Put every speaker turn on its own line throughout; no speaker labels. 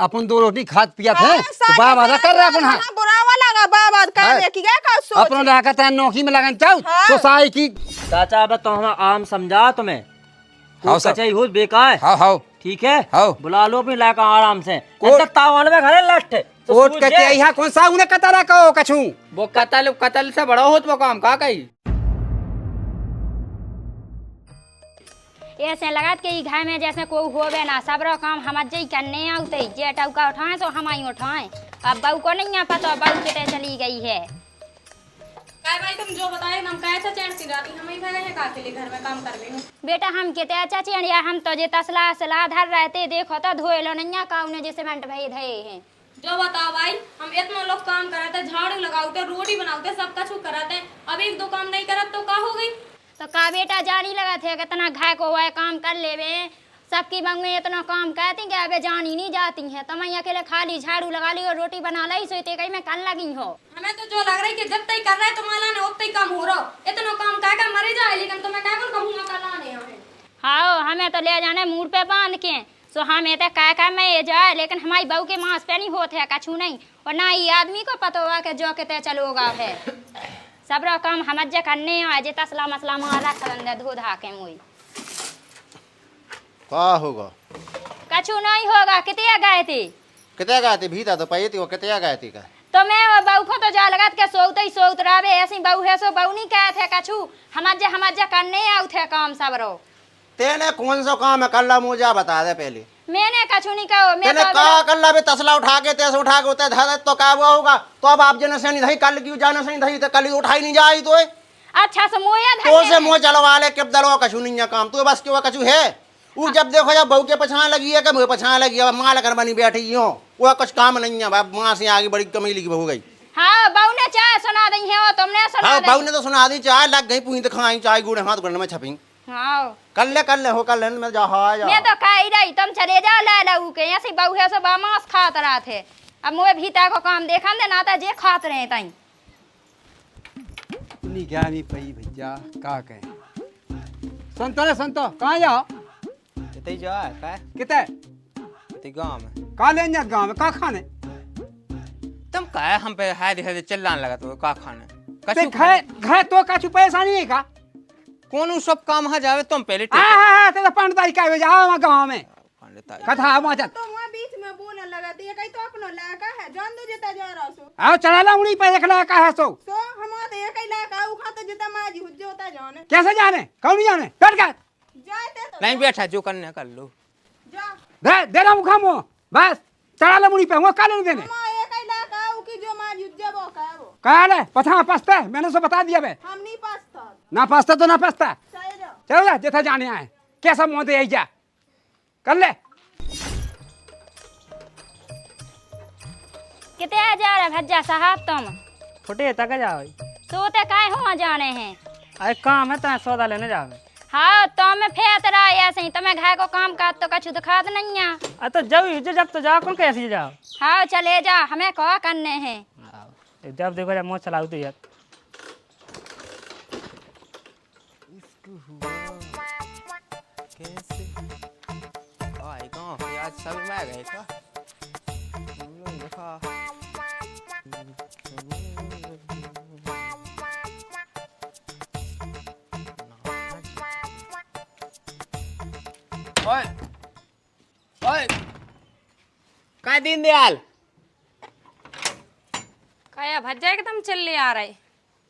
अपन 2 रोटी खात पिया थे तो बाप आधा कर रहा अपन। हाँ
बुरावा लगा बाबा का देखी गया का सोच
अपन लाका ता नौकरी में लगन चाउ सोसाइटी
चाचा अब तो हम आम समझा तुम्हें।
हाउ सब
कचाई हो बेकार।
हाउ हाउ
ठीक है
हाउ
बुला लो अपनी लाका आराम से। तावन में घरे लस्ट
कोट के यहाँ कौन सा उन्हें कतरा कहो कछु
वो कतल से बड़ा होत वो काम का कही
ऐसे लगत के ई घर में जैसे कोई होवे ना सबरो काम हम जई करने आउते जे टौका उठाए तो हम ही उठाए। अब बहू को नहीं पता बहू किते चली गई है।
काय भाई तुम जो बताए हम कैसे चैन सी राती हम ही घर है का के लिए घर में काम कर रही हूं।
बेटा हम किते अच्छा चिड़िया हम तो जे तसला सला धर रहते देखो तो धोए लो नैया काउने जे सीमेंट भई धए हैं।
जो बताओ भाई हम इतना लोग काम कराते झाड़ू लगाते रोटी बनाते सब कुछ कराते अब एक दो काम नहीं करत तो का हो गई।
तो का बेटा जानी लगा थे कितना घाय को हुआ काम कर लेवे सबकी बंगे इतना काम कहती कि अबे जानी नहीं जाती है तुम अकेले खाली झाड़ू लगा ली और रोटी बना ली सोते कहीं मैं कल लगी हो।
हमें तो जो लग रही कि जब तक कर रहे तुम्हारा ना उतना ही काम हो रहा इतना काम कह मरे जाए लेकिन तुम्हें क्या कहूँगा कल आने हमें।
हाँ हमें तो ले जाने मूड पे बांध के सो हमें तो कह मैं ये जाए लेकिन हमारी बहू के मांस पे नहीं होते है कछू नहीं और ना ही आदमी को पता होगा कि जो कहते चलोगा है सब काम हम जे करने आज तसला मसला मारा खरंदे धो धा के मुई
का होगा
कछू नहीं होगा कितने गए थे
भीता तो पाई थी वो कितया गए थी का
तो मैं बहू को तो जा लगत के सोते ही सोत रहे ऐसी बहू है सो बहू नहीं कहे थे कछू हम जे करने आउ थे काम सब रो
तेने कौन सा काम है कल्ला मुझे बता दे पहले
मैंने कछू नहीं कहो मैं
तेने
तो
कहा कल्ला भी तसला उठा के तैसे उठा के उतर धर तो क्या हुआ होगा तो अब आप जने से नहीं धई कल की जाने से नहीं धई तो कल उठाई नहीं जाई तो
अच्छा से मोया
तो से मुंह चलवा ले के दलो कछु नहीं है काम तू बस क्यों कछु है वो जब देखो जब बहू के पछान लगी है कि मुझे पछान लगी है मां लकर बनी बैठी हो वो कुछ काम नहीं है बाप मां से आगे बड़ी कमीली की बहू गई।
हाँ बहू ने चाय सुना दी है वो तुमने सुना
हाँ बहू ने तो सुना दी चाय लग गई पूरी तो खाई चाय गुड़ हाथ गुड़ में छपी
हाँ
कल ले हो कल मैं जा
मैं तो कह रही तुम चले जाओ ले लऊ के ऐसी बहू है सब मांस खात रहा थे अब मुझे भीता को काम देखा देना था जे खात रहे तई
नहीं क्या नहीं पई भैया का कहे संतो रे संतो कहाँ जाओ
कितई जा का
किते
कितई गांव में
का ले जा गांव में का खाने
तुम का हम पे हाय दे चिल्लाने लगा तो का खाने
ते
कछु
घरे घरे तो कछु पैसा नहीं है का
कौन सब काम हा जावे तुम पहले
हाँ ते पंडिताई का जाओ गांव में
पंडिताई
कथा मचा
तो वहां बीच में बोलने लगा दिए कहीं तो अपनो लाका है जान दो जता जा रहा सो
आओ चला ला उड़ी पे एकला का है सो
हम तो एक ही लाका उ खाता जता माजी हुज्जे होता जाने
कैसे जाने कौन नहीं जाने बैठ का
जाए ते तो
नहीं बैठा जो करने कर लो
जा
दे ना मुखा मो बस चला ला उड़ी पे वो का ले देने
हम एक ही लाका उ की जो माजी हुज्जे वो का वो
का ले पछा पछता मैंने तो बता दिया बे
हम नहीं पासता
ना पछता तो ना पछता
सही जा
चलो जा जेथा जाने आए कैसा मुंह दे आई जा कर ले
कितने जा रहे भज्जा साहब तुम
फुटे तक जाओ
सोते काहे हो जाने हैं
अरे काम है तो सौदा लेने जाओ।
हाँ तो मैं फेत रहा ऐसे ही तुम्हें घर को काम का तो कछु दिखात नहीं है।
अरे तो जब तो जाओ कौन कैसे जाओ।
हाँ चले जा हमें क्या करने हैं
जब देखो जब मोच चलाओ तो यार
कैसे आए गांव पे आज सब में गए का देखा ओए ओए का दिन दयाल
काया भज्जा के तुम चिल्ले आ रहे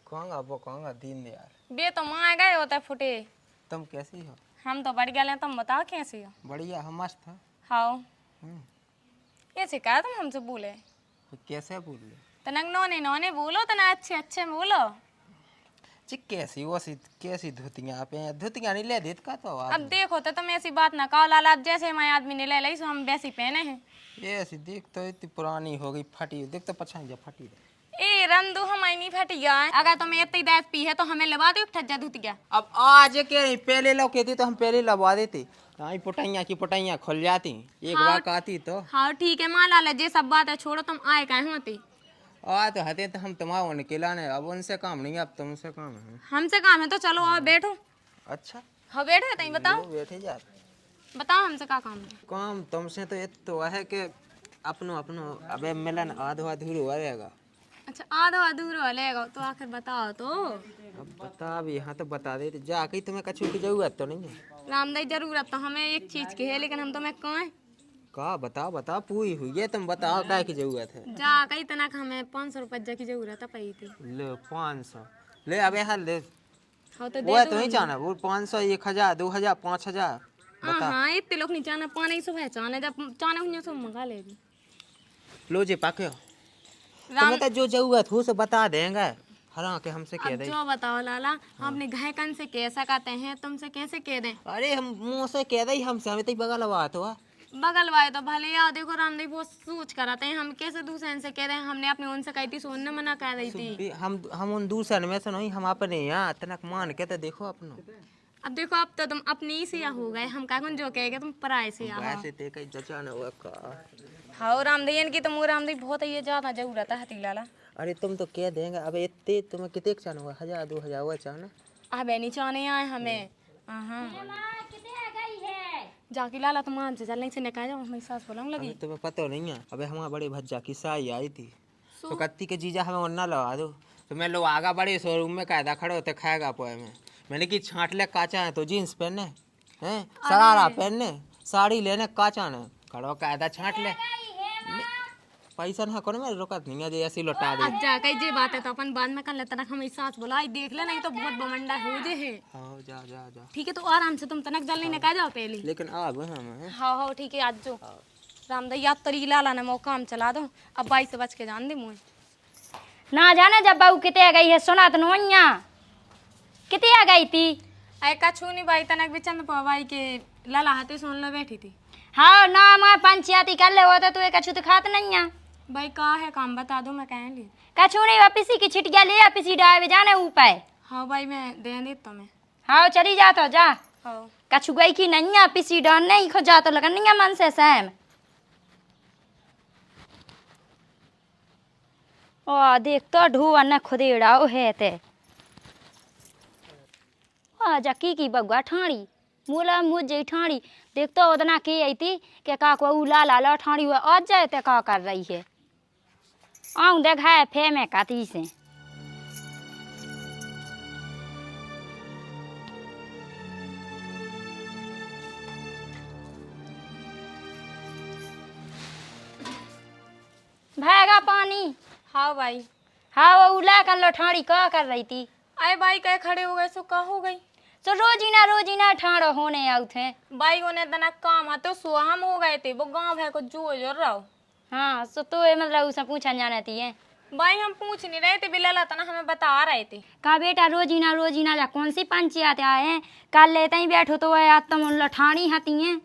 कहूँगा दिन दयाल
बे तो माँ गए होते फुटे।
तुम कैसी हो
हम तो बढ़ गए तुम बताओ कैसी हो।
बढ़िया हम मस्त है
हाँ कैसे कहा तुम हमसे बोले
कैसे बोल ले
तो नंग नौने नौने बोलो तो ना अच्छे अच्छे बोलो
जी कैसी वो सी कैसी धोतियाँ पे धोतियाँ नहीं ले देत का तो
अब देखो तो तुम ऐसी बात ना कहो लाला अब जैसे हमारे आदमी ने ले ली सो हम वैसी पहने हैं।
ये ऐसी देख तो इतनी पुरानी हो गई फटी देख तो पछाई जा फटी
ए रंदू हमारी नहीं फटी गया अगर तुम्हें इतनी दांत पी है तो हमें लगा दो ठज्जा धुतिया।
अब आज के नहीं पहले लोग कहती तो हम पहले लगा देते पुटाइयाँ की पुटाइयाँ खुल जाती एक बार आती तो
हाँ ठीक है माँ लाला जे सब बात है छोड़ो तुम आए कहे होती
तो हते तो हम तुम्हारा निकलाने अब उनसे काम नहीं अब तुमसे काम है
हमसे काम है तो चलो आओ बैठो।
अच्छा
हाँ बैठो तई बताओ
बैठे जा
बताओ हमसे क्या काम है।
काम तुमसे तो ये तो है कि अपनो अपनो अबे मिलन आधो अधूरो रहेगा।
अच्छा आधा अधूरा लेगा तो आखिर बताओ तो।
अब बता अब यहाँ तो बता दे जाके तुम्हें कछु की जरूरत तो नहीं है।
रामदाई जरूरत तो हमें एक चीज की है लेकिन हम तुम्हें कहें
का बताओ बताओ पूरी हुई है तुम बताओ क्या की जरूरत है।
जा कई तना हमें 500 रुपये की जरूरत है पई थी।
ले 500 ले अब यहाँ ले
हाँ तो
वो तो नहीं चाहना वो 500 1000 2000 5000 बता।
हाँ इतने लोग नहीं चाहना पानी सो है चाहना जब चाहना हुई सो मंगा लेगी।
लो जे पाके तुम्हें तो जो जरूरत हो सो बता देंगे हरा के हमसे कह
अब
दे।
जो बताओ लाला हम अपने घाय कन से कह सकते हैं तुमसे कैसे कह दें।
अरे हम मुँह से कह दे हमसे हमें तो बगल बात हुआ
बगल वाले तो भले यार देखो रामदेव बहुत सोच कराते हैं हम कैसे दूसरे से कह रहे हैं हमने अपने उनसे कही थी सोनने मना कर रही थी।
हम उन दूसरे में से नहीं हम अपने यहाँ तनक मान के तो देखो अपनो।
अब देखो अब तो तुम अपनी ही से हो गए हम कौन जो कहेगा तुम पराए से आओ।
वैसे ते कहीं जचा न हुआ का।
हाँ रामदेव की तो मोर रामदेव बहुत ये ज्यादा जरूरत है लाला।
अरे तुम तो कह देंगे अब इतने तुम्हें कितने चाहना हुआ 1000 2000 हुआ चाहना।
अब नहीं चाहने आए हमें जाके लाला तुम मान से चलने से निकाल जाओ हमारी सास बोलने लगी।
तुम्हें पता नहीं है अबे हमारे बड़े भज्जा की साई आई थी तो कत्ती के जीजा हमें वरना लगा दो तो मैं लोग आगा बड़े शोरूम में कायदा खड़े होते खाएगा पोए में मैंने कि छाट ले काचा है तो जीन्स पहनने हैं सरारा पहनने साड़ी लेने काचा ने खड़ो कायदा छाट ले पैसा ना करो मैं रोकत नहीं है ऐसी लौटा दे।
अब जा कई जे बात है तो अपन बाद में कर लेते ना हमारी सास बोला देख ले नहीं तो बहुत बमंडा हो जे है।
हाँ जा जा जा
ठीक है तो आराम से तुम तनक जल्दी निकाल जाओ पहले।
लेकिन अब हम
हाँ हाँ ठीक है आज जो रामदेव याद तरी लाला ने मौका हम चला दो अब बाई से बच के जान दे मुझे
ना जाने जब बहू किते गई है सुना तो नोइया किते आ गई थी।
अरे कछु नहीं भाई तनक बिचन में भाई के लाला हाथे सुन लो बैठी थी।
हाँ ना मैं पंचायती कर ले होता तो कछु तो खात नहीं है
भाई का है काम बता दो मैं कह ली।
कछु नहीं वापिसी की छिटिया ले वापिसी डाल जाने ऊपर।
हाँ भाई मैं दे दी तुम्हें।
हाँ चली जा तो जा।
हाँ
कछु गई की नहीं है पिसी डाल नहीं खो जा तो लगन नहीं है मन से सहम। ओ देख तो ढूआ न खुदेड़ा है ते जा की बगुआ ठाणी मूला मुझे ठाणी देख तो उतना की आई थी कि का को उला लाला ठाणी हुआ आज जाए ते का कर रही है आऊँ देखा है फे में काती से भागा पानी।
हाँ भाई
हाँ वो उला कर लो ठाणी का कर रही थी।
अरे भाई कहे खड़े हो गए सो का हो गई
तो रोजीना ठाणो होने आउ थे
भाई उन्हें तना काम है तो सुहाम हो गए थे वो गाँव है को जो रहो।
हाँ सो तो ये मतलब उसे पूछा जाना थी है
भाई हम पूछ नहीं रहे थे बिल्ला तना हमें बता रहे थे।
कहा बेटा रोजीना जा कौन सी पंचायत आए हैं कल लेते ही बैठो तो वह तुम लठानी हती हैं।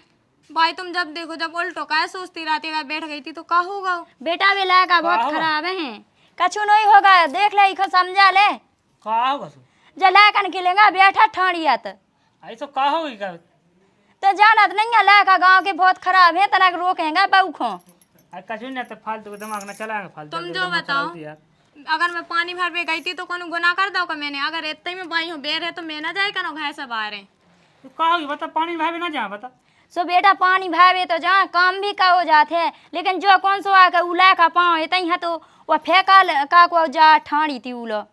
भाई तुम जब देखो जब उल्टो का सोचती रहती अगर बैठ गई थी तो का होगा।
बेटा भी लागा बहुत खराब है कछु नहीं होगा देख ले इको समझा ले
का होगा सो
जला कन के लेगा बैठा ठाणियत
ऐसा का होगी का
तो जानत नहीं है लागा गांव के बहुत खराब है तना रोकेंगे बउखो
कछु नहीं तो फालतू का दिमाग ना चलाएंगे फालतू
तुम जो बताओ अगर मैं पानी भर पे गई थी तो कौन गुनाह कर दो का मैंने अगर इतने में बाई हूँ बेर है तो मैं ना जाए कनो घाय सब आ रहे
तो का होगी बता पानी भाभी ना जा बता
सो बेटा पानी भावे तो जा काम भी का हो जाते है लेकिन जो कौन सो आके उला का पाँव इतना है तो वह फेंका का को जा ठाणी थी उलो।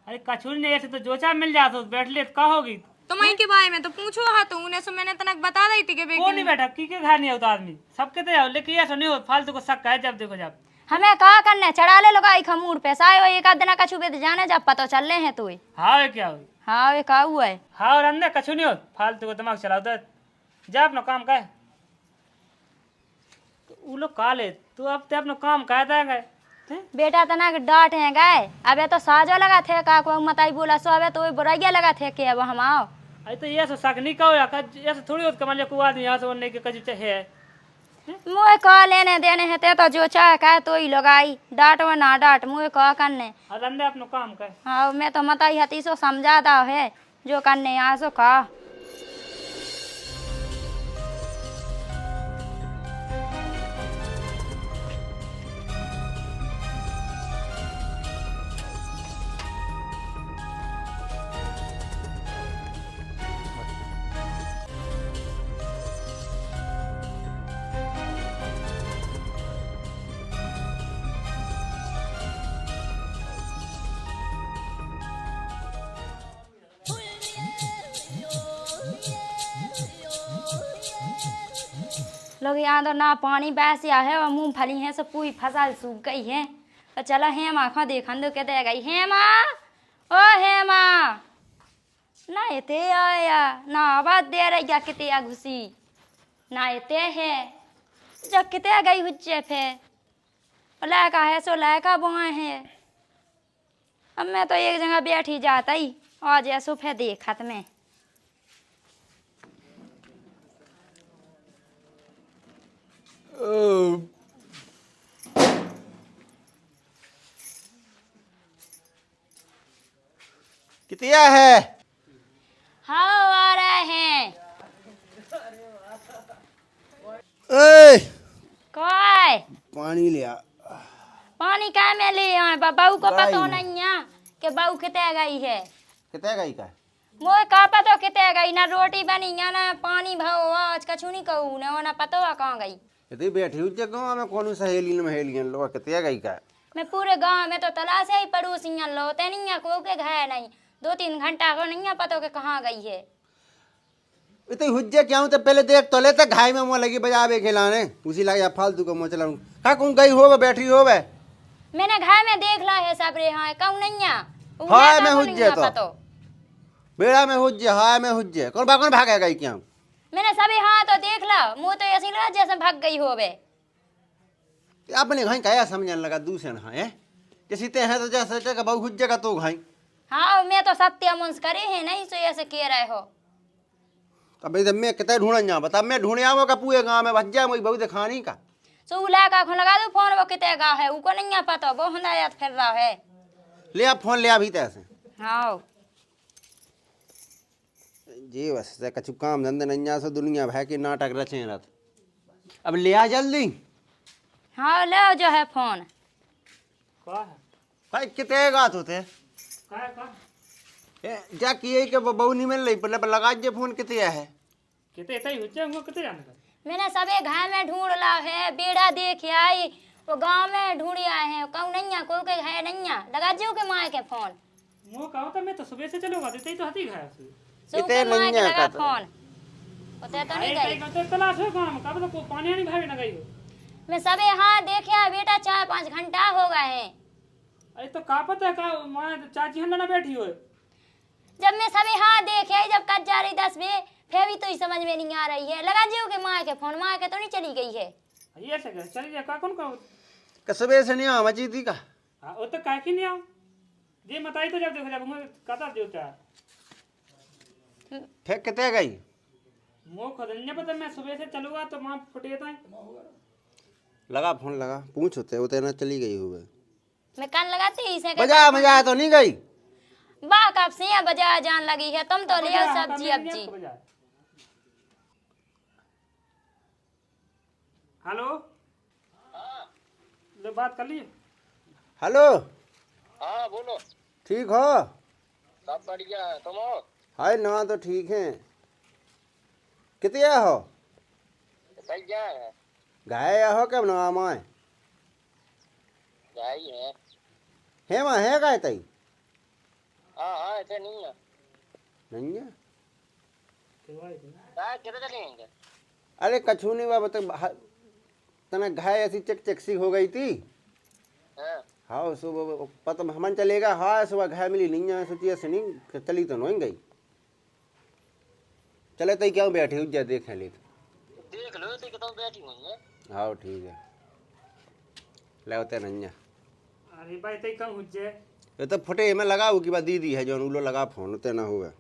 अरे कछु नहीं ऐसे तो जोचा मिल जाता बैठ ले का होगी
तो मई के बारे में तो पूछो हाँ तो उन्हें सो मैंने तनक बता दी थी कि
वो नहीं बैठा की के घर नहीं होता आदमी सबके तो जाओ लेकिन ऐसा नहीं हो फालतू को शक है जब देखो जब
हमें कहा करने चढ़ा ले लोगा खमूर पे साए एक आध दिन कछु भी जाने जब पता चल रहे हैं तो
हाँ वे क्या हुई
हाँ वे का हुआ है
हाँ और अंदर कछु नहीं हो फालतू को दिमाग चलाओ तो जा अपना काम कर वो लोग काले तू अब ते अपना काम कर देंगे
बेटा तना डांट है गए अबे तो साजो लगा थे का को मताई बोला सो अबे तो बुराइया लगा थे के अब हम आओ
अरे तो ये शक नहीं कहो ऐसे थोड़ी होत कमल को आदमी यहाँ से बनने के कजू है
मुँह कह लेने देने है ते तो जो चाहे कहे तो ही लगाई डांट व ना डांट मुँह कह करने
और अंदर अपना काम कर
हाँ मैं तो मताई हती सो समझाता है जो करने यहाँ सो कहा लोग यहाँ तो ना पानी बैसिया है और मूंगफली है सब पूरी फसल सूख गई है। तो चलो हेमा खो देखन दो कहते गई हेमा ओ हेमा ना इते आया ना आवाज दे रही या किते आ घुसी ना इते है जब किते गई हुज्जे फिर लड़का है सो लड़का बुआ है। अब मैं तो एक जगह बैठी जाता ही आज ऐसो फिर देखत में
कितिया है?
हाँ आ रहे हैं।
ए,
काय
पानी ले आ।
पानी का में ले आए बहू को
काय
पता
में?
नहीं है कि बहू किते गई है।
कितने गई का?
मोए का पता किते गई ना रोटी बनी या ना पानी भाव आज कछु नहीं कहू ना ना पता कहाँ गई।
इतनी बैठी हुई गाँव में कौन सहेली न महेलियन लोग कितने गई का?
मैं पूरे गांव में तो तलाश ही पड़ोसियां लोते नहीं है को के घाय नहीं 2-3 घंटा को नहीं है पता के कहाँ गई है।
इतनी हुज्जे क्या हूँ तो पहले देख तो लेते घाई में मुँह लगी बजावे खिलाने उसी लगे फालतू को मुँह चलाऊँ का कौन गई हो बैठी हो वे
मैंने घाय में देख ला है सब रे हाँ कहूँ नहीं है
हाय में हुज्जे तो बेड़ा में हुज्जे हाय में हुज्जे कौन बाकौन भागे गई क्या?
मैंने सभी हाँ तो देख ला मुँह तो ऐसी लगा जैसे भाग गई हो वे।
अपने घाई क्या समझने लगा दूसरे हाँ है जैसे ते हैं तो जैसे बहु हुज्जे का तो घाई।
हाँ मैं तो सत्य मुंस करे है नहीं सो ऐसे कह रहे हो।
अब इधर मैं कितने ढूंढन जाऊँ बता मैं ढूंढे आऊँ का पूरे गाँव में भज्जा मुझे बहुत दिखानी का
सो लगा को लगा दो फोन वो कितने गा है उको नहीं है पता वो हंदा याद फिर रहा है।
ले आप फोन ले अभी तैसे
हाँ
जी बस कछु काम धंधे नहीं से दुनिया भय के नाटक रचे रथ अब ले आ जल्दी।
हाँ ले जो है फोन
का है
भाई कितने गात होते
का
जा किए के बहु नहीं मिल रही पर लगा जे फोन कितने है
किते इतना ही हुज्जे हमको किते जाने का
मैंने सबे घर में ढूंढ ला है बेड़ा देख आई वो गांव में ढूंढ आए हैं कहूँ नहीं है कोई के है नहीं है लगा जो के माँ के फोन
वो कहो तो मैं तो सुबह से चलूंगा देते ही तो हती खाया से
सो
इतने
के माँ
नहीं
के
है
लगा
का
फोन उते तो नहीं गई।
तो तलाश हो काम का तो पानी नहीं भाई ना गई हो।
मैं सबे हाँ देखे बेटा 4-5 घंटा हो गए हैं।
अरे तो का पता का मां चाची हम ना बैठी हो
जब मैं सबे हाँ देखे जब कट जा रही 10 बजे फिर भी तो ही समझ में नहीं आ रही है लगा जो के माँ के फोन माँ के तो नहीं चली गई है।
ये से चली जा का कौन का
कसबे से नहीं आ मची थी का
हां वो तो काहे की नहीं आओ जे बताई तो जब देखो जब मैं कता देवता
फेंक कितने गई
मो खुद नहीं पता मैं सुबह से चलूंगा तो मां फुटे था
लगा फोन लगा पूछ होते ना चली गई हुए
मैं कान लगाती ही से
बजा मजा तो नहीं गई
बा कब से बजा जान लगी है तुम तो ले आओ सब्जी अब्जी।
हेलो ले बात कर लिए
हेलो
हाँ बोलो।
ठीक हो
सब बढ़िया है, तुम हो?
हाय ना तो ठीक है कितने हो
भाई क्या है?
गाय हो कब ना माए
गाई है।
है माँ है गाय तई
हाँ हाँ ऐसे नहीं है।
नहीं है
गाय किधर चलेंगे?
अरे कछु नहीं बाबा तो तना घाय ऐसी चकसी हो गई थी।
हाँ
हाँ सुबह पता हमन चलेगा हाँ सुबह घाय मिली नहीं है सोचिए से नहीं चली तो नहीं गई चले तो क्यों बैठी हुई जा देख ले
देख लो तो कितना बैठी हुई है।
हाँ ठीक है ले होते नहीं है
अरे भाई तई कम हुज्जे
ये तो फटे में लगाऊ की बात दीदी है जो उलो लगा फोन होते ना हुआ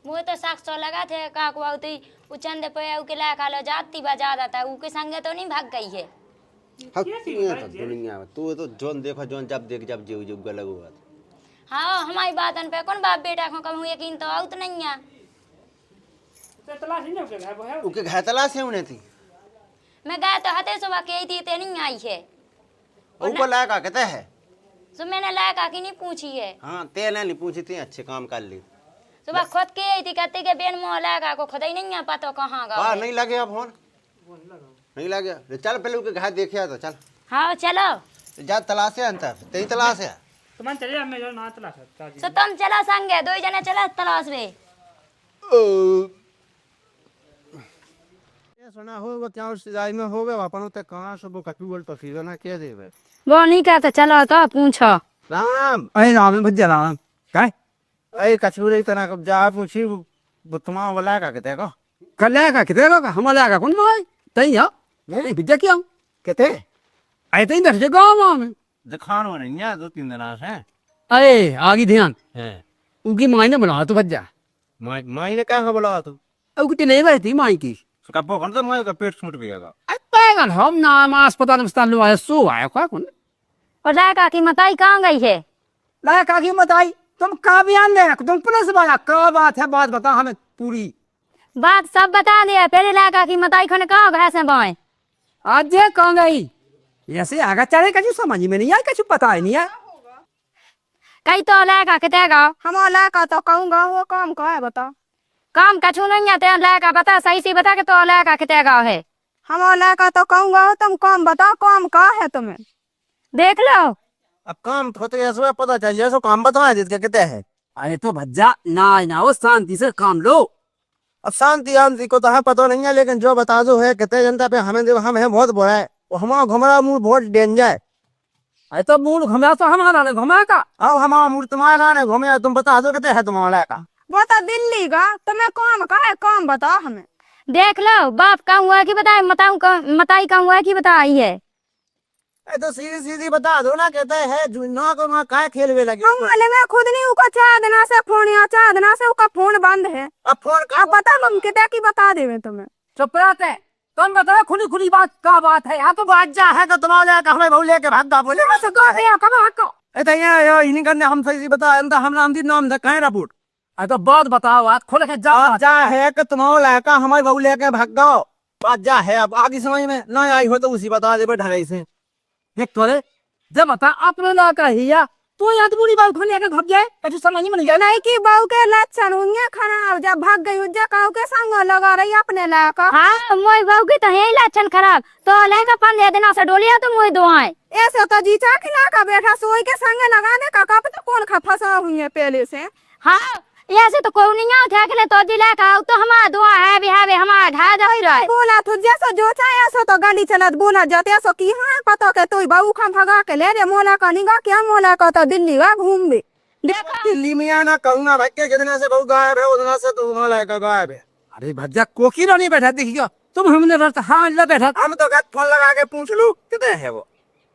मुझे तो साख सौ लगा थे काकू आउती उचंद पे उ के ला कालो जाती बजा देता उ के संगे तो नहीं भाग गई है।
हाँ किया था दुनिया में तू तो जोन देखो जोन जब देख जब जीव जुग गलग हुआ
हाँ हमारी बातन पे कौन बाप बेटा को कहूँ यकीन तो आउत नहीं है।
तो तलाश नहीं होके है वो है
उनके घर तलाश है उन्हें थी
मैं गए तो हते सुबह के थी ते नहीं आई है
ऊपर लाया का कहता है
सो मैंने लायका की नहीं पूछी है।
हाँ ते नहीं पूछी थी अच्छे काम कर ली
सुबह खुद के आई थी कहते के बेन मोह लायका को खुद ही नहीं है पता कहाँ
वाह
गया।
नहीं लगे फोन नहीं लगे चल पहले उनके घर देखे तो चल
हाँ चलो
जा तलाश है अंतर तेरी तलाश है
तो मन चले मैं जो ना तलाश चाची
सो तुम चलो संगे 2 जने चलो तलाश में।
सुना हो वो क्या सिजाई में हो गए अपन ते कहां से वो कटू बोल पसीरो ना के देवे
वो नहीं कहते चलो तो पूछो।
राम अरे राम भज्जा राम काय अरे कचूरे तना कब जा पूछी बुतमा वाला का कहते को कल्ला का कहते को हमारा का कौन भाई तई हो नहीं भज्जा क्यों कहते आए तई दर से गांव में दिखान हो नहीं है 2-3 दिन से अरे आगे ध्यान है उनकी माई ने बुलाया तो भज्जा माई ने क्या बुलाया तू अब कितने नहीं रहती माई की उसका पोखर तो माई का पेट छूट गया पैगल हम नाम अस्पताल में स्तान लवाया सो आया क्या कौन
और लायका की मताई कहाँ गई है?
लायका की मताई तुम का बयान दे तुम पुलिस वाला क्या बात है बात बता हमें पूरी
बात सब बता दिया। पहले लायका की मताई खने कहाँ गए से बाएं
आज ये कहाँ गई ऐसे आगे चले कछु समझ में नहीं आया कछु पता ही नहीं है
कई तो लायका कितने गाँव
हम लायका तो कहूँगा वो काम का है बता।
काम कछु नहीं आते लायका बता सही से बता के तो लायका कितने गाँव है।
हम लायका तो कहूँगा तुम काम बताओ काम का है तुम्हें
देख लो
अब काम तो ऐसा पता चल जाए सो काम बताओ जिसके कहते हैं अरे तो भज्जा ना वो शांति से काम लो अब शांति आंति को तो है पता नहीं है लेकिन जो बता दो है कहते जनता पे हमें हम है बहुत बुरा है हमारा घुमरा मूड बहुत डेंजर है। अरे तो मूड घुमा तो हमारा ने घुमा का अब हमारा मूड तुम्हारा ने घूमे तुम बता दो कहते है तुम्हारा का
वो तो दिल्ली का तुम्हें काम का है काम बताओ हमें।
देख लो बाप का हुआ कि बताए मताई का हुआ कि बताई है।
तो सीधी सीधी बता दो ना कहते है जुन्ना को वहाँ काय खेलवे लगे
हम वाले में खुद नहीं उका चादना से फोन या चादना से उका फोन बंद है
अब फोन का
अब बता हम कितने की बता देवे तुम्हें।
चुप रहते तुम बताओ खुली खुली बात का बात है यहाँ तो बात जा है तो तुम्हारा हमें बहु लेके भागा बोले बस इन्हीं करने हम सही बता हम नाम दी नाम था कहीं रिपोर्ट अरे तो बात बताओ बात खुल के जा है कि तुम्हारा लड़का हमारे बहु लेके भाग जाओ बात जा है अब आगे समझ में ना आई हो तो उसी बता दे ढाई से एक तो जब बता अपने लड़का ही या तो याद बुरी बात खोल लेके घप जाए कुछ समझ में नहीं गया
नहीं कि बहू के लक्षण होंगे खराब जब भाग गई उज्जा कहू के संग लगा रही अपने लड़का।
हाँ मोई बहू की तो यही लक्षण खराब तो लहंगा पान ले देना से डोलिया तो मोई दुआएं
ऐसे तो जीचा की लड़का बैठा सोई के संग लगा दे काका पे तो कौन खा फंसा हुई है पहले से।
हाँ ऐसे तो कोई नहीं उठा के ले तो दिला का तो हमारा दुआ है भी हमारा घा जा ही रहा
बोला तो जैसा जो चाहे ऐसा तो गाड़ी चलत बोला जाते ऐसा की हाँ पता के तो बहू खा भगा के ले रे मोला का निगाह क्या मोला का तो दिल्ली का घूम भी दिल्ली में आना करूंगा भाई के जितने से बहू गायब है उतना से तो मोला का गायब है। अरे भज्जा कोकी नहीं बैठा देखियो तुम हमने रहता हाँ बैठा हम तो फोन लगा के पूछ लू कितने है वो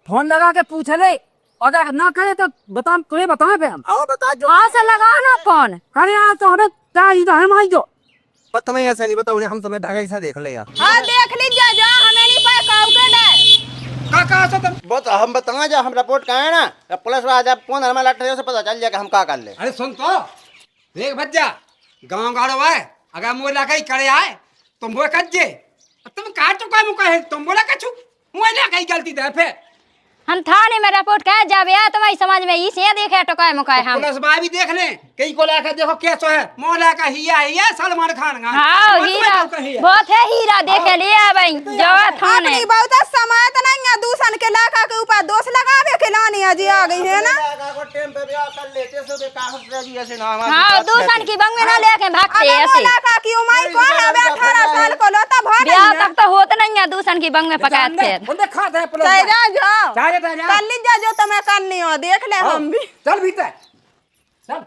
फोन लगा के पूछ ले और अगर ना करे तो बता तुम्हें बताए पे हम आओ बता जो
कहाँ से लगाना फोन
अरे यार तो हमें चाहिए तो हम आई जो
पर तुम्हें ऐसा नहीं बताओ हम तुम्हें ढाई से देख ले यार
हाँ देख लीजिए जा हमें नहीं पाए काऊ के डे
का से तुम
बहुत हम बताएं जा हम रिपोर्ट का है ना पुलिस वाला जब फोन हमें लट से पता चल जाएगा हम क्या कर ले।
अरे सुन तो देख भज्जा गांव गाड़ो है अगर मोला कहीं करे आए तुम वो कज्जे तुम का चुका मुका है तुम बोला कछु मोला कहीं गलती दे फिर
हम थाने में रिपोर्ट कर जावे तो भाई समझ में इसे देखे टोकाय मुकाय हम
पुलिस भाई भी देख ले कहीं को लेकर देखो कैसो है मोला का हिया सलमान खान का
हाँ हीरा बहुत है हीरा देखे लिया भाई जवा थाने
अपनी बहुत समय तो नहीं है दूसर के लाका के ऊपर दोष लगावे के लानी अजी आ गई है ना
हाँ दूसर की बंग में ना लेके भागते ऐसे
लाका की उम्र को है 18 साल को लोता भर
ब्याह तक तो होता नहीं है दूसर की बंग में पकाते थे
बंदे खाते हैं पुलिस
जाओ
जा
कर लीजिए जो तुम्हें करनी हो देख ले हम भी
चल भीतर चल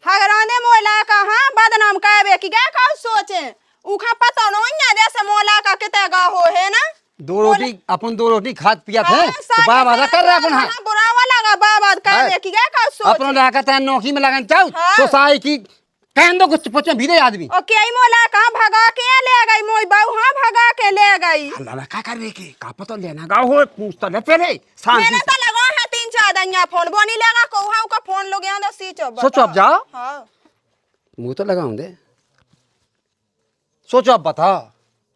हगराने मोला का हाँ बदनाम कहबे की क्या का सोचे उखा पता नहीं जैसे मोला का किते गा हो है ना
अपन दो रोटी खाद पिया थे
हाँ,
तो बाबा कर रहा अपन
हाँ बुरा वाला गा बाबा कहबे की क्या का सोचे
अपन लगाता है नौकरी में लगन चाउ
हाँ।
सोसाई की कहन दो कुछ पूछे भीरे आदमी
ओ के मोला का भगा के ले गई मोई बहू हाँ भगा के ले गई
अल्लाह का कर रे के का पता लेना गाओ हो पूछता ले पहले शांति
मैंने तो लगा है 3-4 दनिया फोन बोनी लगा को हाउ का फोन लोग यहां स्विच ऑफ
सोचो अब जाओ
हां
मुंह तो लगाऊं दे सोचो अब बता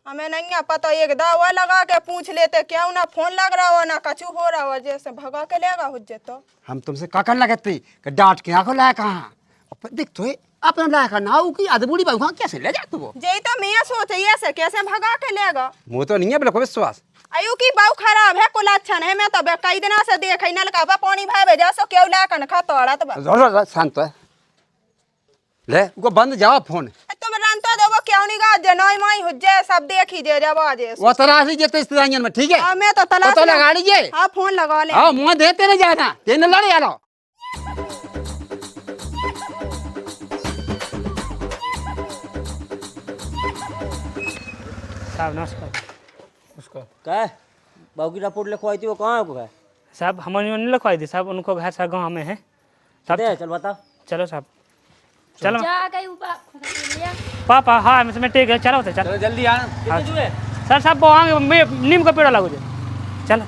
हमें नहीं पता एक दावा लगा के पूछ लेते क्यों ना फोन लग रहा हो ना कछु हो रहा हो जैसे भगा के लेगा हुज्जे तो
हम तुमसे का कर लगते कि डांट के आंखों लाया कहां देख तो अपना लाया का नाउ की अदबुड़ी बाबू कैसे ले जाते वो
जे तो मैं सोचे ऐसे कैसे भगा के लेगा
मुंह तो नहीं है बिल्कुल विश्वास
आयु की बाऊ खराब है कुल अच्छा नहीं मैं तो कई दिन से देख नलका बा पानी भावे जा सो क्यों ला कन खा तोड़ा तो
शांत है ले उको बंद जाओ फोन
तुम रन तो देबो क्या नहीं गा जनोई माई हुज्जे सब देखी जे जब आजे
वो तलाशी जेते रिश्तेदारियन में, ठीक है?
हां मैं तो तलाश
तो लगा लीजिए।
हां फोन लगा ले।
हां मुंह देते नहीं जाना, तेन लड़ यारो।
साहब नमस्कार।
उसको क्या है? बहू की रिपोर्ट लिखवाई थी, वो कहाँ है? वो है
साहब हमारी नहीं लिखवाई थी साहब, उनको घर सर गाँव में है साहब।
चल बता।
चलो साहब चलो।
जा गई ऊपर
पापा हाँ मैं टेक है, चलो तो चलो
जल्दी आना। कितने दूर है?
सर साहब वो आगे नीम का पेड़ लगो जे चलो।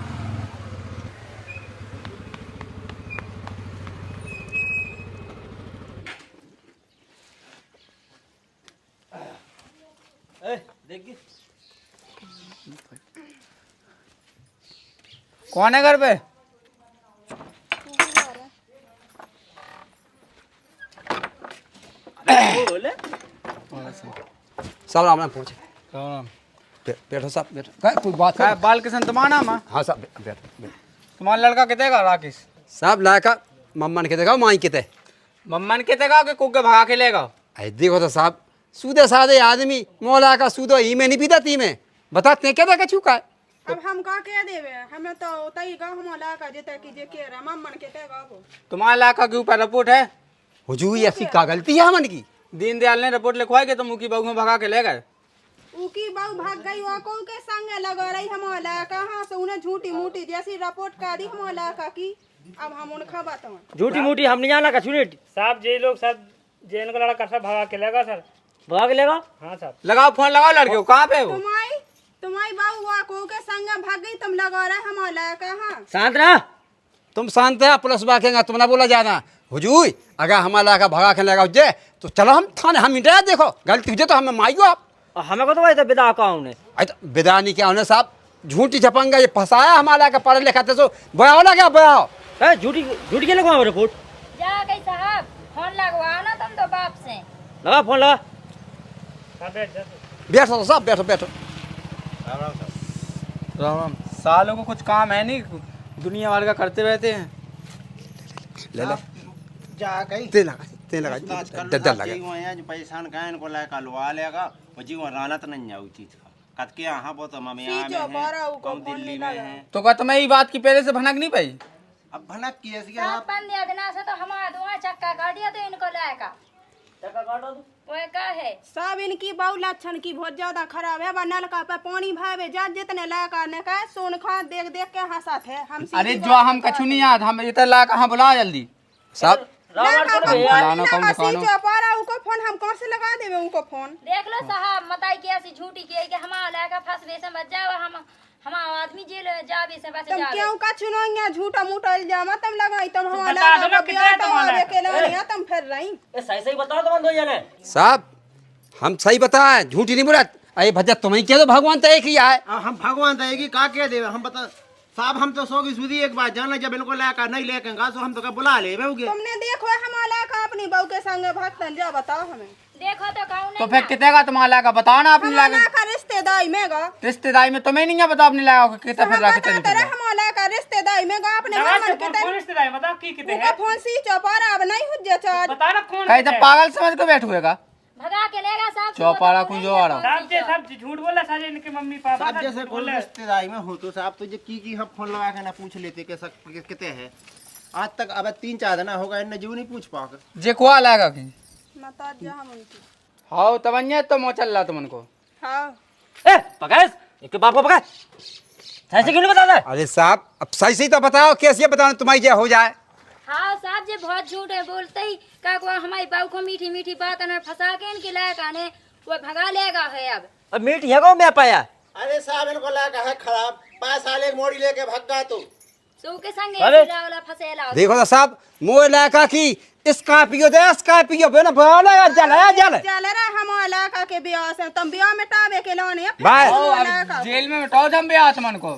देखिए
कौन है घर पे?
सब राम राम पहुंचे। बैठो साहब बैठो। काय कोई बात है?
बाल किशन तुम्हारा माँ?
हाँ साहब बैठो।
तुम्हारा लड़का कितने का राकेश?
साहब लाका मम्मन के देगा माई के ते।
मम्मन कितने का कि कुक के भगा के लेगा?
अरे देखो तो साहब सूदे सादे आदमी मौला का सूदो ही में नहीं पीता ती में बताते क्या था चुका है।
अब हम का कह देवे हमें तो तई का हम ला का जेते की जे के रा मन के ते गा को
तुम्हारा लड़का के ऊपर रिपोर्ट है?
हुजूर ये सिक्का गलती है मन की।
दीनदयाल ने रिपोर्ट लिखवाई कि तुम उनकी बहू में भगा के ले गए।
उकी बहू भाग गई वो को के संग लगा रही हमारा कहां से उन्हें झूठी मूठी जैसी रिपोर्ट का दी हमारा का की। अब हम उनका बताओ
झूठी मूठी हम नहीं जाना कछु नहीं।
साहब जे लोग सब जे इनका लड़का सब भगा के लेगा सर।
भगा के लेगा?
हाँ साहब।
लगाओ फोन लगाओ लड़के को, कहाँ पे है वो?
तुम्हारी बहू वो को के संग भाग गई तुम लगा रहे हमारा कहां।
शांत रहा।
तुम शांत है पुलिस बाकेगा तुम ना बोला जाना। हुजूर अगर हमारा का भगा के लगा जे तो चलो हम थाने हम इंडिया देखो गलती हुई तो हमें माइयो आप।
हमें को तो भाई बिदा का उन्हें
विदा नहीं क्या उन्हें साहब झूठी छपंगा ये फंसाया हमारा का पढ़े लिखा थे तो बयाओ ना क्या बयाओ।
झूठी झूठी के लगवा रिपोर्ट।
जा गई साहब फोन लगवा ना तुम तो बाप से।
लगा फोन लगा।
बैठो तो साहब बैठो बैठो।
राम राम। सालों को कुछ काम है नहीं, दुनिया वाले का करते रहते हैं।
ले ले
जा कहीं
ते लगा डर लगा
जो पैसा का इनको लायका लुआ लेगा वो जी वो रानत नहीं है उस चीज का कत के यहाँ बहुत हम यहाँ में हैं कम दिल्ली में हैं।
तो क्या तुम्हें ये बात की पहले से भनक नहीं पाई?
अब भनक की ऐसी
साहब पंद्रह दिन से तो हमारा धुआं चक्का काट दिया तो इनको लाएगा
चक्का काटो तू।
वो का है
सब इनकी बहु लक्षण की बहुत ज्यादा खराब है वह नलका पे पानी भावे जा जितने लायका ने का सोन खा देख देख के हंसा थे हम।
अरे जो हम कछु नहीं याद हम इतना ला कहाँ बुला जल्दी
साहब।
उनको फोन हम कौन से लगा देवे उनको फोन।
देख लो साहब बताई कि ऐसी झूठी की कि हमारा लाएगा फंसवे से मत जाओ हम आदमी जेल जावे से बच
तुम
जावे।
क्यों का चुनोइया झूठा मूठा इल्जाम तुम लगाई तुम हमारा
बता दो कितने तुम्हारा
के लगा तुम फिर रही।
सही सही बताओ तुम दो जने।
साहब हम सही बताए झूठी नहीं बोला। अरे भज्जा तुम्हें क्या तो भगवान तो एक ही है।
हम भगवान रहेगी का क्या देवे हम बता साहब हम तो 100 की सुधी एक बार जाना जब इनको लायका नहीं लेकेगा तो हम तो क्या बुला ले
तुमने देखो हमारा का अपनी बहू के संग भक्तन जा बताओ हमें।
देखो तो कहूं
तो फिर कितने का तुम्हारा लागा बताओ ना अपनी लागा।
हमारा का रिश्तेदारी में गा
रिश्तेदारी में तुम्हें नहीं है बताओ अपनी लागा कितना फिर लाके चली
तेरा हमारा का रिश्तेदारी में गा अपने मन के
कौन रिश्तेदार है बता की कितने
उनका
है
फोन सी चौपारा अब नहीं हुज्जे चार
बता ना कौन
कहीं तो पागल समझ के बैठ हुएगा।
भगा के लेगा साहब।
चौपाड़ा को जो आ रहा
सब झूठ बोला साजे इनके मम्मी पापा
साहब जैसे कोई रिश्तेदारी में हो तो साहब तुझे की हम फोन लगा के ना पूछ लेते कैसा कितने है आज तक अब 3-4 दिन होगा इन्हें जीव नहीं पूछ पाओगे
जे को लागा की
मता जा हम उनकी।
हाँ तवन्या तो मो चल रहा तुमको।
हां
ए पकड़ एक बाप को पकड़। सही से क्यों नहीं बताता?
अरे साहब अब सही सही तो बताओ कैसे बताओ तुम्हारी क्या हो जाए।
हाँ साहब जी बहुत झूठ है बोलते ही का को हमारी बहू को मीठी मीठी बात न फंसा के इनके लायका ने वो भगा लेगा है अब
मीट है को मैं पाया।
अरे साहब इनको लायका है खराब 5 साल एक मोड़ी लेके भग गया तू
सो के संग
अरे!
वाला फसेला।
देखो तो साहब मोह लायका की स्कॉर्पियो दे स्कॉर्पियो बे ना बोला जल
चल रे हम इलाका के ब्याह से तुम ब्याह में टावे के लाने
बाय।
जेल में बैठाओ हम भी आत्मन को।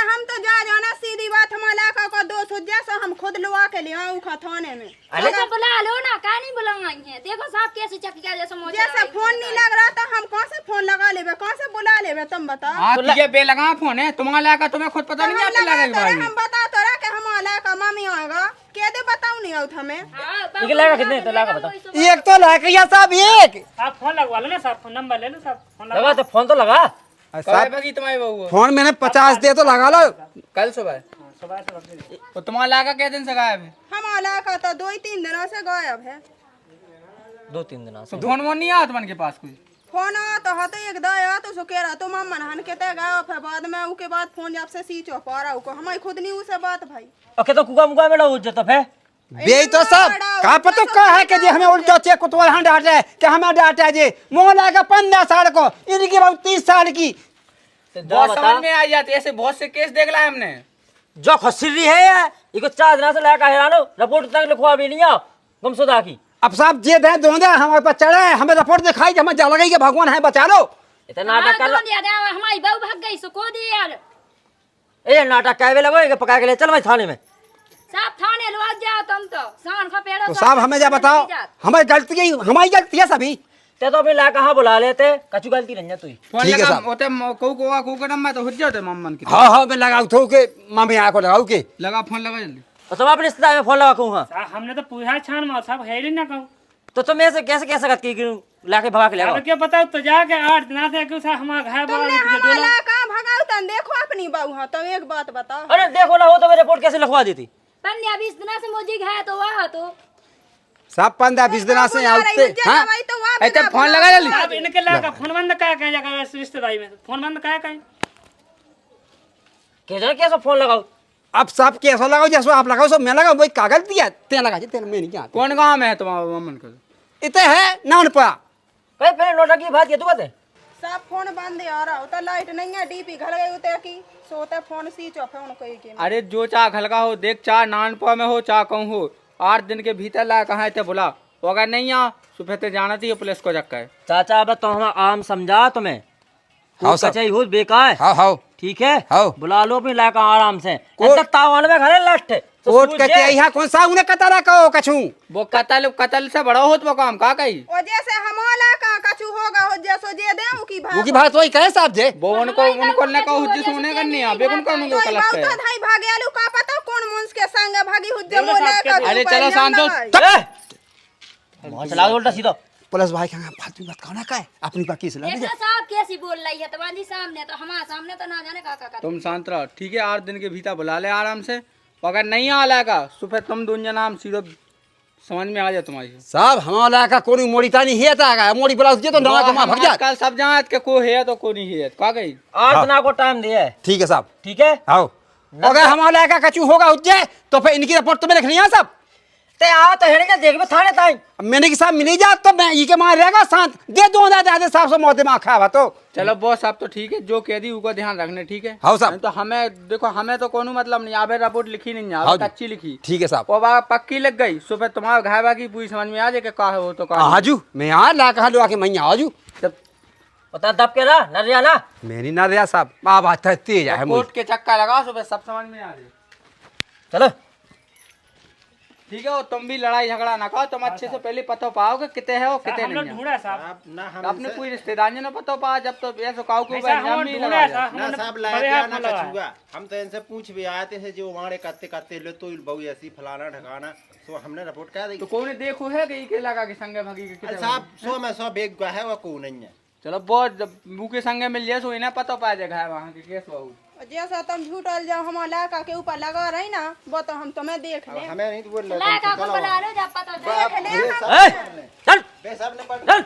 हम तो जा जाना सीधी बात हम इलाका को 200 जैसा हम खुद लुआ के ले आऊं खा थाने में।
अरे तो बुला लो ना का नहीं बुलाएंगे है देखो साहब कैसे चकिया जैसे मोच
जैसे फोन नहीं लग रहा था हम कौन से फोन लगा लेबे कौन से बुला लेबे तुम बताओ।
हाँ तुझे बेलगा फोन है तुम्हारा लागा तुम्हें खुद पता नहीं है अपने लागा के बारे में।
हम बता तो रहा कि हम इलाका मम्मी आएगा के दे बताऊं नहीं आउत हमें
ये लगा कितने तो लगा बता।
एक तो लाया साहब एक
आप फोन लगवा लो ना साहब, फोन नंबर ले लो साहब, फोन
लगा तो फोन तो लगा।
साहब
भगी तुम्हारी बहू
फोन मैंने 50 दे तो लगा लो।
कल सुबह तो तुम्हारा लागा क्या दिन से गायब है?
हमारा का तो 2-3 दिनों से गायब है।
2-3 दिन से
फोन वोन नहीं आया तुम्हारे के पास कोई?
फोन तो हते एक दया तो सो कह रहा तो मम्मा हन के ते गायब है, बाद में उके बाद फोन जब से स्विच ऑफ आ रहा को हमारी खुद नहीं उसे बात भाई।
ओके तो कुका मुका में लो जतो फे
बे तो सब का पता का है कि जे हमें उल्टा चेक को हन डांटे है कि हमें डांटे जे मोह लागा 15 साल को, इनकी बहुत 30 साल की।
बहुत समझ में आ जाती, ऐसे बहुत से केस देख ला हमने।
जो खसरी है यार, इको 4 दिन से लगा हैरानो, रिपोर्ट तक लिखवा भी नहीं आ गुमशुदा की।
अब साहब जे दे दो दे हमारे पास चढ़े, हमें रिपोर्ट दिखाई हमें जा लगी कि भगवान है बचा लो।
इतना नाटक कर
हमारी बहू भाग गई सो को दी यार।
ए नाटक कहवे लगो के पका के ले चल भाई थाने में।
साहब थाने लो जाओ तुम तो सान का पेड़ो
तो साहब हमें जा बताओ, हमारी गलती है, हमारी गलती है सभी।
ते तो अपने ला कहां बुला लेते, कछु गलती नहीं है तू।
फोन
ठीक है
लगा
साहब।
ओते को का नंबर तो हो जाते मम्मन की।
हाँ हाँ मैं लगाऊ थो के मम्मी आ को लगाऊ के
लगा फोन लगा जल्दी।
और सब अपने रिश्तेदार में फोन लगा कहूं। हां
साहब हमने तो पूछा छान मार साहब है ही ना कहूं,
तो तुम ऐसे कैसे कह सकत की लाके भगा के ले
अब क्या पता तो जाके 8 दिन से क्यों साहब हमारा घर
तुमने
वाला
हमारा कहां भगाऊ तन देखो अपनी बहू। हां तुम एक बात बताओ।
अरे देखो ना हो तो मैं रिपोर्ट कैसे लिखवा देती।
पन्ने 20 दिन से मुझे है तो वह तो
साहब 15-20 दिन से आउते हां
ऐसे फोन लगा जल्दी।
अब इनके लगा फोन बंद का कहीं जगह रिश्तेदारी में फोन बंद का कहीं
कैसे फोन लगाओ।
अब साहब कैसा लगाओ जैसे आप लगाओ सब मैं लगाओ, वही कागज दिया ते लगा जे ते मैं नहीं क्या
कौन गांव में है तुम्हारा मम्मन का?
इते है ना उन पा
कहीं पहले नोटा की बात ये तू बता।
सब फोन बंद आ रहा होता, लाइट नहीं है, डीपी घर गई होते की सोते फोन स्विच ऑफ है उनको एक।
अरे जो चाह हल्का हो देख, चाह नानपा में हो चाह कहूँ हो, 8 दिन के भीतर ला कहाँ थे बुला, वो अगर नहीं आ सुबह ते जाना थी पुलिस को चक्का है।
चाचा अब तो हम आम समझा तुम्हें।
हाँ साहब।
कचाई हो बेकार।
हाँ हाँ
ठीक है
हाँ।
बुला लो अपनी लाका आराम से। तक तावन में घरे लट
कोर्ट के यहाँ कौन सा उन्हें कतरा कहो कछु
वो कतल से बड़ा हो तो काम का कही
और जैसे हमारा का कछु होगा हो जैसो जे दे की
वो की बात वही कहे साहब जे
वो उनको ने कहो हुज्जे सोने करनी है, बेगुन कानून को लगता है।
भाई भागे आलू का पता कौन मुंस के संग भागी हुज्जे मोला का।
अरे चलो शांत हो।
चला उल्टा सीधा।
पुलिस भाई कहाँ फालतू बात कहना का है अपनी बाकी से लड़ जा।
साहब कैसी बोल रही है तुम्हारी सामने तो हमारे सामने तो ना जाने का
तुम शांत रहो ठीक है, 8 दिन के भीतर बुला ले आराम से, अगर नहीं आ लाएगा तो फिर तुम दोनों नाम सीधो समझ में आ जाए तुम्हारी।
साहब हमारा का कोई मोड़ी तानी है ता मोड़ी बुला जे तो ना कमा भाग जा।
कल सब जात के को है तो को नहीं है का गई।
8 दिन को टाइम दिया है।
ठीक है साहब
ठीक है
आओ, अगर हमारा का कछु होगा हुज्जे तो फिर इनकी रिपोर्ट तुम्हें लिखनी है सब।
ते आ तो है देख में थाने ताई
मैंने के साहब मिली जा तो मैं ये के मार रहेगा शांत दे दो दादा साहब से मौत में आखा तो
चलो बॉस साहब तो ठीक है, जो कह दी उसका ध्यान रखने ठीक है।
हाँ साहब।
तो हमें देखो हमें तो कोनो मतलब नहीं, आबे रिपोर्ट लिखी नहीं
हाँ
आबे
जी।
अच्छी लिखी
ठीक है साहब।
वो बात पक्की लग गई सो फिर तुम्हारा घायबा की पूरी समझ में आ जाए कि का है वो तो का
आजू मैं यहाँ ला कहा लो आके मैं आजू
जब
पता दब के ना नरिया ना
मेरी ना दिया साहब बात बात तेज है
कोर्ट के चक्का लगा सो फिर सब समझ में आ जाए।
चलो
ठीक है, वो तुम भी लड़ाई झगड़ा ना करो, तुम अच्छे से पहले पता पाओगे कितने है वो कितने
हम लोग
नहीं है।
ढूंढा साहब
ना हम
अपने कोई रिश्तेदारी ने पता पा जब तो ऐसा काऊ के
ऐसा
इल्जाम
हम
नहीं
ढूंढा
लगाया।
साहब
ना
हमने
साहब
बड़े
लाया
हाथ
ना
में लगाया।
कछुआ, हम तो इनसे पूछ भी आए थे जो वहाँ करते करते लो तो बहू ऐसी फलाना ढकाना, तो हमने रिपोर्ट क्या दी।
तो कौन देखो है कि के लगा के संगे भगी के
अरे
कितने
साहब 100 में 100 बेग का है वो को नहीं है।
चलो बहुत जब मुँह के संगे मिल जाए सो इन्हें पता पा जाएगा वहाँ के केस बहु।
जैसा तुम झूठल जाओ हमारा का के ऊपर लगा रही ना वो तो हम तुम्हें देख ले।
हमें नहीं तो बोल
लाका को बुला लो जब पता
बाप
देख ले
रे
हम।
साहब
चल
बे साहब ने
चल